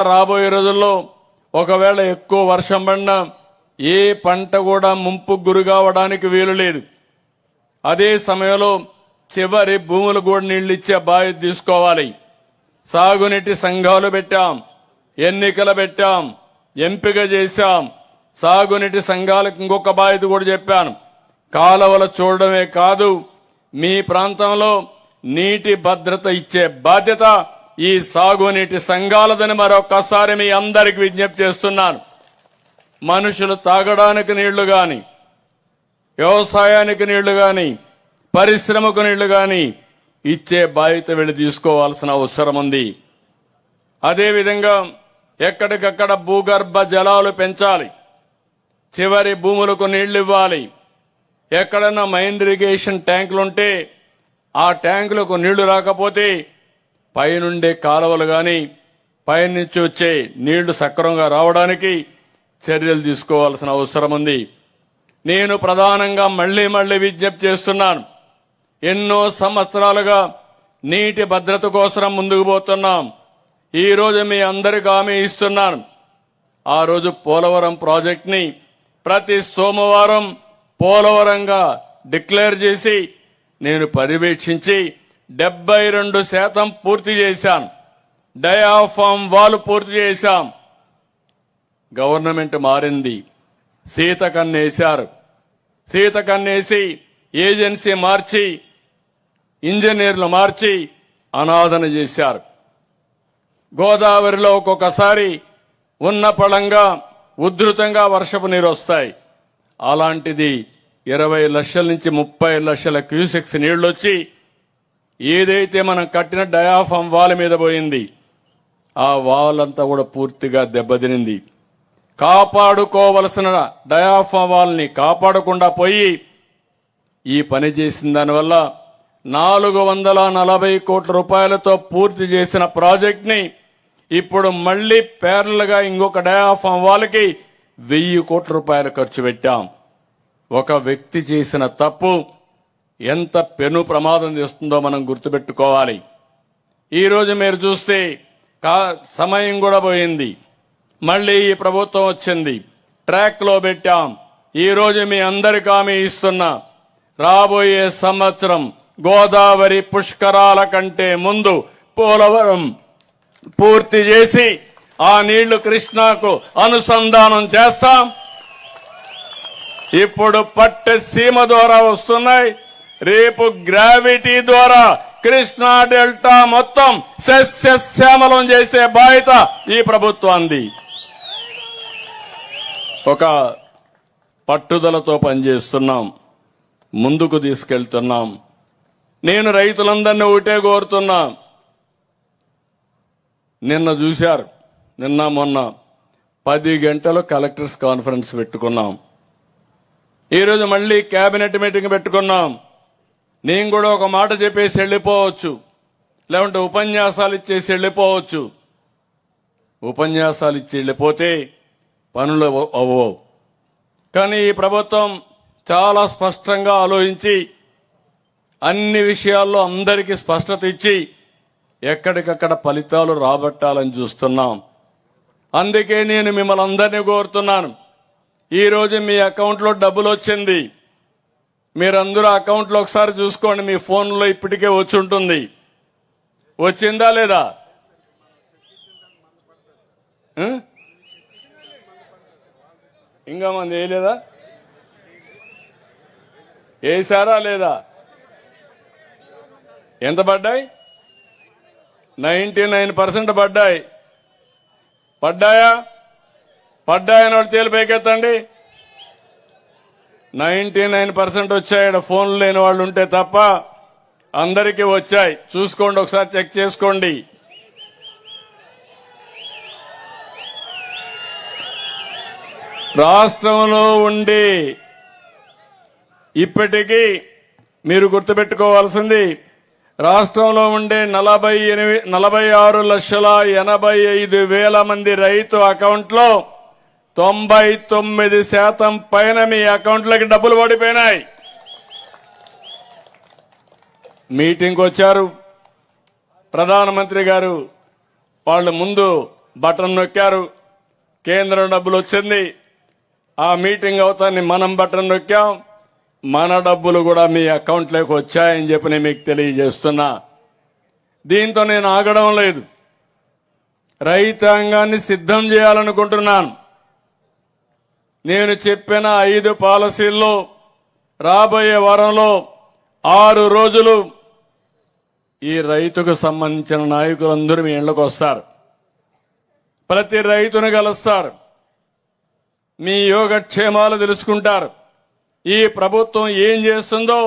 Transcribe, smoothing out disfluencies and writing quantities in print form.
రాబోయే రోజుల్లో ఒకవేళ ఎక్కువ వర్షం పడినా ఏ పంట కూడా ముంపుకు గురి కావడానికి వీలు లేదు. అదే సమయంలో చివరి భూములు కూడా నీళ్లు ఇచ్చే బాధ్యత తీసుకోవాలి. సాగునీటి సంఘాలు పెట్టాం, ఎన్నికలు పెట్టాం, ఎంపిక చేశాం. సాగునీటి సంఘాలకు ఇంకొక బాధ్యత కూడా చెప్పాను. కాలువలు చూడడమే కాదు, మీ ప్రాంతంలో నీటి భద్రత ఇచ్చే బాధ్యత ఈ సాగునీటి సంఘాలదని మరొకసారి మీ అందరికి విజ్ఞప్తి చేస్తున్నాను. మనుషులు తాగడానికి నీళ్లు గాని, వ్యవసాయానికి నీళ్లు గాని, పరిశ్రమకు నీళ్లు గాని ఇచ్చే బాధ్యత వీళ్ళు తీసుకోవాల్సిన అవసరం ఉంది. అదేవిధంగా ఎక్కడికక్కడ భూగర్భ జలాలు పెంచాలి, చివరి భూములకు నీళ్లు ఇవ్వాలి. ఎక్కడన్నా మైన్ ఇరిగేషన్ ట్యాంకులుంటే ఆ ట్యాంకులకు నీళ్లు రాకపోతే పైనుండే కాలువలు గాని పైనుంచి వచ్చే నీళ్లు సక్రమంగా రావడానికి చర్యలు తీసుకోవాల్సిన అవసరం ఉంది. నేను ప్రధానంగా మళ్లీ విజ్ఞప్తి చేస్తున్నాను. ఎన్నో సంవత్సరాలుగా నీటి భద్రత కోసం ముందుకు పోతున్నాం. ఈ రోజు మీ అందరికీ హామీ ఇస్తున్నాను. ఆ రోజు పోలవరం ప్రాజెక్టుని ప్రతి సోమవారం పోలవరంగా డిక్లేర్ చేసి నేను పర్యవేక్షించి 72% పూర్తి చేశాను. డయాఫామ్ వాల్ పూర్తి చేశాం. గవర్నమెంట్ మారింది, సీతకన్నేశారు. సీతకన్నేసి ఏజెన్సీ మార్చి, ఇంజనీర్లు మార్చి అనాదన చేశారు. గోదావరిలో ఒక్కొక్కసారి ఉన్న పళంగా ఉధృతంగా వర్షపు నీరు వస్తాయి. అలాంటిది 20 లక్షల నుంచి 30 లక్షల క్యూసెక్స్ నీళ్లు వచ్చి ఏదైతే మనం కట్టిన డయాఫామ్ వాల్ మీద పోయింది, ఆ వాల్ అంతా కూడా పూర్తిగా దెబ్బతినింది. కాపాడుకోవలసిన డయాఫామ్ వాల్ ని కాపాడకుండా పోయి ఈ పని చేసిన దానివల్ల 440 కోట్ల రూపాయలతో పూర్తి చేసిన ప్రాజెక్ట్ ని ఇప్పుడు మళ్లీ ప్యారల్ గా ఇంకొక డయాఫామ్ వాల్ కి 1000 కోట్ల రూపాయలు ఖర్చు పెట్టాం. ఒక వ్యక్తి చేసిన తప్పు ఎంత పెను ప్రమాదం చేస్తుందో మనం గుర్తుపెట్టుకోవాలి. ఈ రోజు మీరు చూస్తే సమయం కూడా పోయింది. మళ్లీ ఈ ప్రభుత్వం వచ్చింది, ట్రాక్ లో పెట్టాం. ఈ రోజు మీ అందరికీ హామీ ఇస్తున్నా, రాబోయే సంవత్సరం గోదావరి పుష్కరాల కంటే ముందు పోలవరం పూర్తి చేసి ఆ నీళ్లు కృష్ణాకు అనుసంధానం చేస్తాం. ఇప్పుడు పట్టసీమ ద్వారా వస్తున్నాయి, రేపు గ్రావిటీ ద్వారా కృష్ణా డెల్టా మొత్తం సస్యశ్యామలం చేసే బాధ్యత ఈ ప్రభుత్వాన్ని. ఒక పట్టుదలతో పనిచేస్తున్నాం, ముందుకు తీసుకెళ్తున్నాం. నేను రైతులందరినీ ఒకటే కోరుతున్నా. నిన్న చూశారు, నిన్న మొన్న 10 గంటలు కలెక్టర్స్ కాన్ఫరెన్స్ పెట్టుకున్నాం. ఈరోజు మళ్లీ కేబినెట్ మీటింగ్ పెట్టుకున్నాం. నేను కూడా ఒక మాట చెప్పేసి వెళ్లిపోవచ్చు, లేకుంటే ఉపన్యాసాలు ఇచ్చేసి వెళ్లిపోవచ్చు. ఉపన్యాసాలు ఇచ్చి వెళ్లిపోతే పనులు అవ్వవు. కానీ ఈ ప్రభుత్వం చాలా స్పష్టంగా ఆలోచించి అన్ని విషయాల్లో అందరికీ స్పష్టత ఇచ్చి ఎక్కడికక్కడ ఫలితాలు రాబట్టాలని చూస్తున్నాం. అందుకే నేను మిమ్మల్ని అందరినీ కోరుతున్నాను, ఈ రోజు మీ అకౌంట్లో డబ్బులు వచ్చింది. మీరందరూ అకౌంట్లో ఒకసారి చూసుకోండి, మీ ఫోన్లో ఇప్పటికే వచ్చి ఉంటుంది. వచ్చిందా లేదా? ఇంకా మంది వేయలేదా? వేసారా లేదా? ఎంత పడ్డాయి? 99% పడ్డాయి. పడ్డాయా? పడ్డాయని వాళ్ళు తేలి పైకెత్తండి. 99% వచ్చాయి. ఫోన్లు లేని వాళ్ళు ఉంటే తప్ప అందరికీ వచ్చాయి. చూసుకోండి, ఒకసారి చెక్ చేసుకోండి. రాష్ట్రంలో ఉండి ఇప్పటికీ మీరు గుర్తుపెట్టుకోవాల్సింది, రాష్ట్రంలో ఉండే 46,85,000 మంది రైతు అకౌంట్లో 99% పైన మీ అకౌంట్లకి డబ్బులు పడిపోయినాయి. మీటింగ్కి వచ్చారు ప్రధానమంత్రి గారు, వాళ్ళు ముందు బటన్ నొక్కారు, కేంద్రం డబ్బులు వచ్చింది. ఆ మీటింగ్ అవుతాన్ని మనం బటన్ నొక్కాం, మన డబ్బులు కూడా మీ అకౌంట్లోకి వచ్చాయని చెప్పి నేను మీకు తెలియజేస్తున్నా. దీంతో నేను ఆగడం లేదు, రైతాంగాన్ని సిద్ధం చేయాలనుకుంటున్నాను. నేను చెప్పిన 5 పాలసీల్లో రాబోయే వారంలో 6 రోజులు ఈ రైతుకు సంబంధించిన నాయకులందరూ మీ ఇళ్లకు వస్తారు, ప్రతి రైతును కలుస్తారు, మీ యోగక్షేమాలు తెలుసుకుంటారు, ఈ ప్రభుత్వం ఏం చేస్తుందో